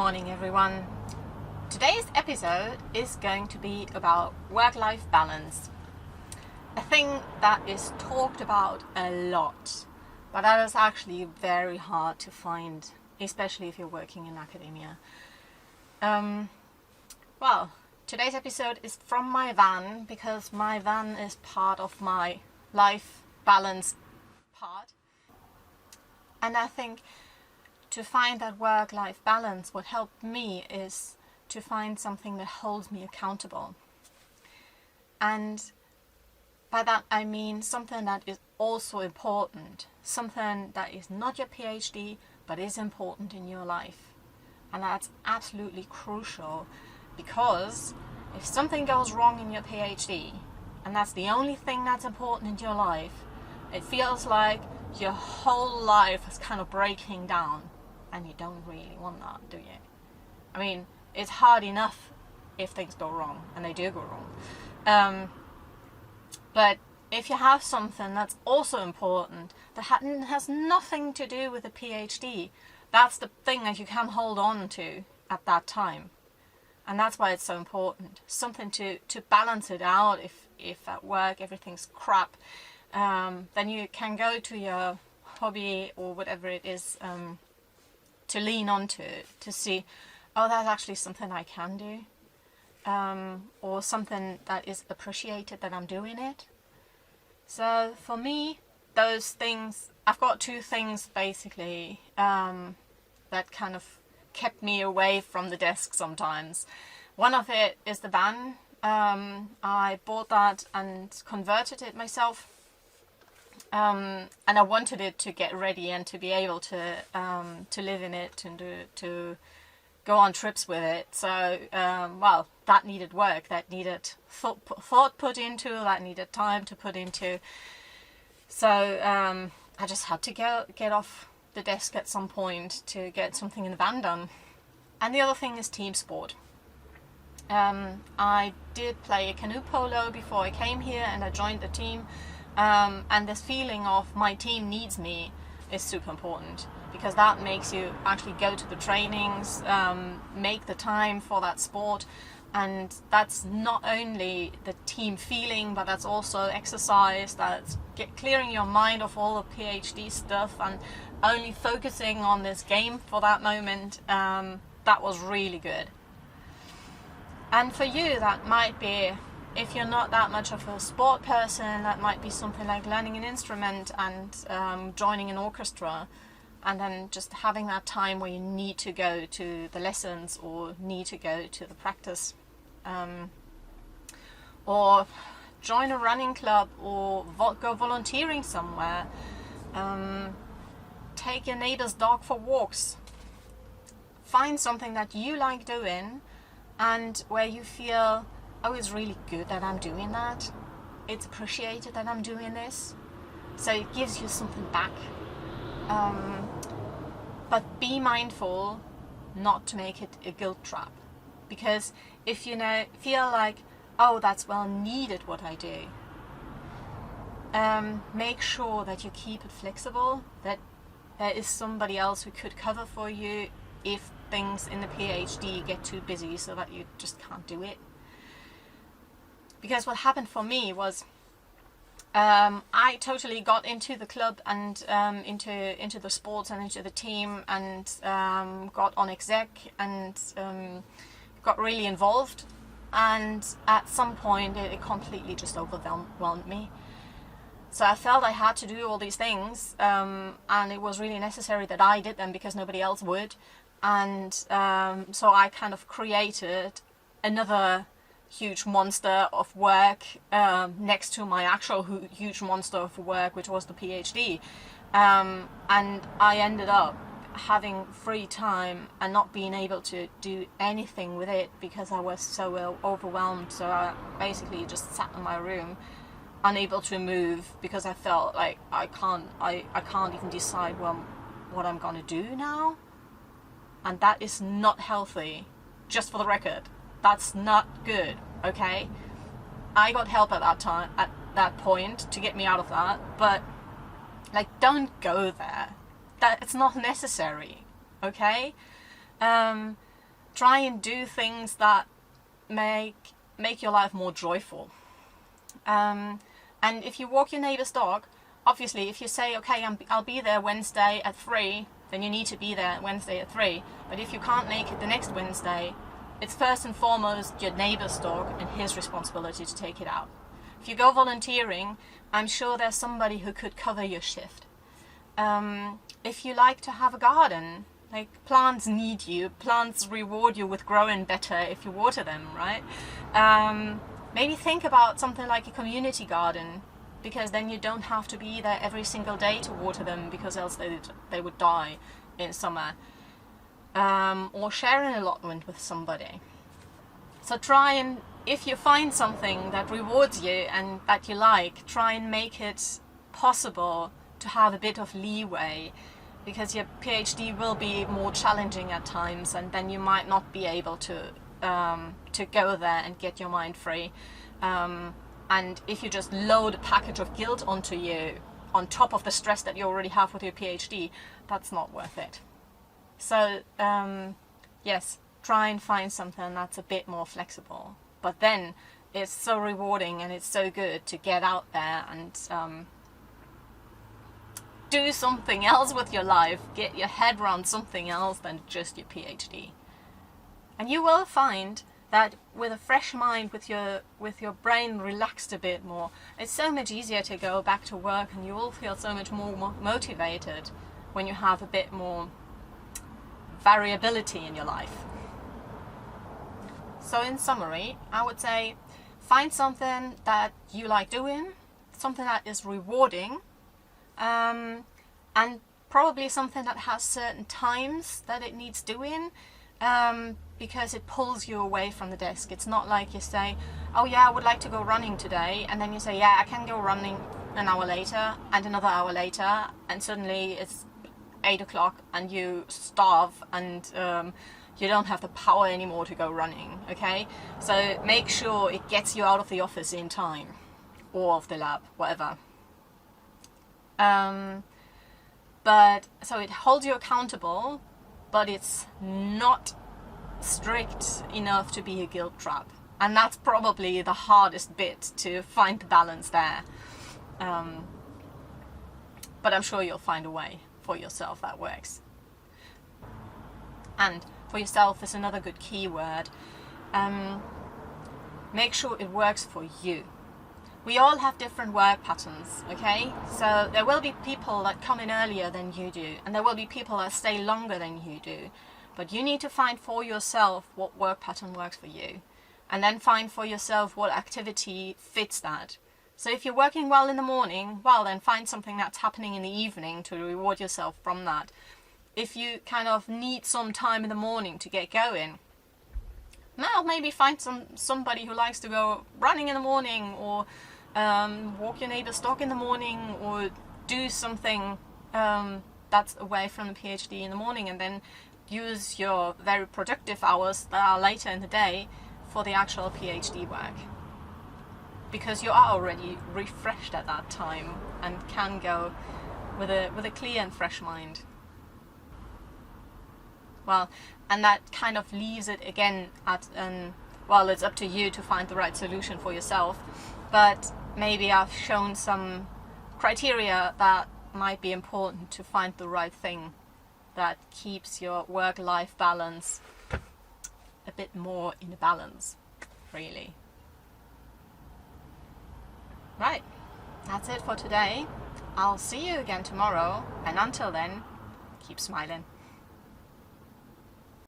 morning, everyone. Today's episode is going to be about work-life balance. A thing that is talked about a lot, but that is actually very hard to find, especially if you're working in academia. Today's episode is from my van, because my van is part of my life balance part. And I think to find that work-life balance, what helped me is to find something that holds me accountable. And by that I mean something that is also important, something that is not your PhD, but is important in your life. And that's absolutely crucial, because if something goes wrong in your PhD, and that's the only thing that's important in your life, it feels like your whole life is kind of breaking down. And you don't really want that, do you? I mean, it's hard enough if things go wrong, and they do go wrong. But if you have something that's also important, that has nothing to do with a PhD, that's the thing that you can hold on to at that time. And that's why it's so important. Something to balance it out if at work everything's crap. Then you can go to your hobby or whatever it is, to lean onto it, to see, oh, that's actually something I can do, or something that is appreciated that I'm doing it. So for me, those things, I've got two things basically that kind of kept me away from the desk sometimes. One of it is the van. I bought that and converted it myself. And I wanted it to get ready and to be able to live in it and to go on trips with it. So, that needed work, that needed thought put into, that needed time to put into. So I just had to get off the desk at some point to get something in the van done. And the other thing is team sport. I did play canoe polo before I came here, and I joined the team. And this feeling of my team needs me is super important, because that makes you actually go to the trainings, make the time for that sport. And that's not only the team feeling, but that's also exercise, that's clearing your mind of all the PhD stuff and only focusing on this game for that moment. That was really good. And for you, that might be, if you're not that much of a sport person, that might be something like learning an instrument and joining an orchestra, and then just having that time where you need to go to the lessons or need to go to the practice, or join a running club, or go volunteering somewhere, take your neighbor's dog for walks. Find something that you like doing and where you feel, oh, it's really good that I'm doing that. It's appreciated that I'm doing this. So it gives you something back. But be mindful not to make it a guilt trap. Because if you feel like, oh, that's well needed what I do, make sure that you keep it flexible, that there is somebody else who could cover for you if things in the PhD get too busy so that you just can't do it. Because what happened for me was I totally got into the club and into the sports and into the team, and got on exec and got really involved. And at some point it completely just overwhelmed me. So I felt I had to do all these things, and it was really necessary that I did them because nobody else would. And so I kind of created another huge monster of work next to my actual huge monster of work, which was the PhD. And I ended up having free time and not being able to do anything with it because I was so overwhelmed. So I basically just sat in my room, unable to move, because I felt like I can't even decide what I'm gonna do now. And that is not healthy, just for the record. That's not good, okay? I got help at that point to get me out of that, but don't go there. That it's not necessary, okay? try and do things that make your life more joyful. And if you walk your neighbor's dog, obviously if you say, okay, I'll be there Wednesday at 3, then you need to be there Wednesday at 3. But if you can't make it the next Wednesday, it's first and foremost your neighbor's dog and his responsibility to take it out. If you go volunteering, I'm sure there's somebody who could cover your shift. If you like to have a garden, like, plants need you. Plants reward you with growing better if you water them, right? Maybe think about something like a community garden, because then you don't have to be there every single day to water them, because else they would die in summer. Or share an allotment with somebody. So try and, if you find something that rewards you and that you like, try and make it possible to have a bit of leeway, because your PhD will be more challenging at times, and then you might not be able to go there and get your mind free. And if you just load a package of guilt onto you on top of the stress that you already have with your PhD, that's not worth it. So yes, try and find something that's a bit more flexible. But then it's so rewarding and it's so good to get out there and do something else with your life, get your head around something else than just your PhD. And you will find that with a fresh mind, with your brain relaxed a bit more, it's so much easier to go back to work, and you will feel so much more motivated when you have a bit more variability in your life. So in summary, I would say find something that you like doing, something that is rewarding, and probably something that has certain times that it needs doing, because it pulls you away from the desk. It's not like you say, oh yeah, I would like to go running today, and then you say, yeah, I can go running an hour later and another hour later, and suddenly it's 8 o'clock and you starve and you don't have the power anymore to go running. Okay, so make sure it gets you out of the office in time, or of the lab, whatever. But so it holds you accountable, but it's not strict enough to be a guilt trap, and that's probably the hardest bit, to find the balance there. But I'm sure you'll find a way for yourself that works. And for yourself is another good keyword. Make sure it works for you. We all have different work patterns, okay? So there will be people that come in earlier than you do, and there will be people that stay longer than you do. But you need to find for yourself what work pattern works for you, and then find for yourself what activity fits that. So if you're working well in the morning, well, then find something that's happening in the evening to reward yourself from that. If you kind of need some time in the morning to get going, now maybe find somebody who likes to go running in the morning, or walk your neighbor's dog in the morning, or do something that's away from the PhD in the morning, and then use your very productive hours that are later in the day for the actual PhD work, because you are already refreshed at that time and can go with a clear and fresh mind. Well, and that kind of leaves it again at well, it's up to you to find the right solution for yourself, but maybe I've shown some criteria that might be important to find the right thing that keeps your work-life balance a bit more in balance, really. Right, that's it for today. I'll see you again tomorrow, and until then, keep smiling.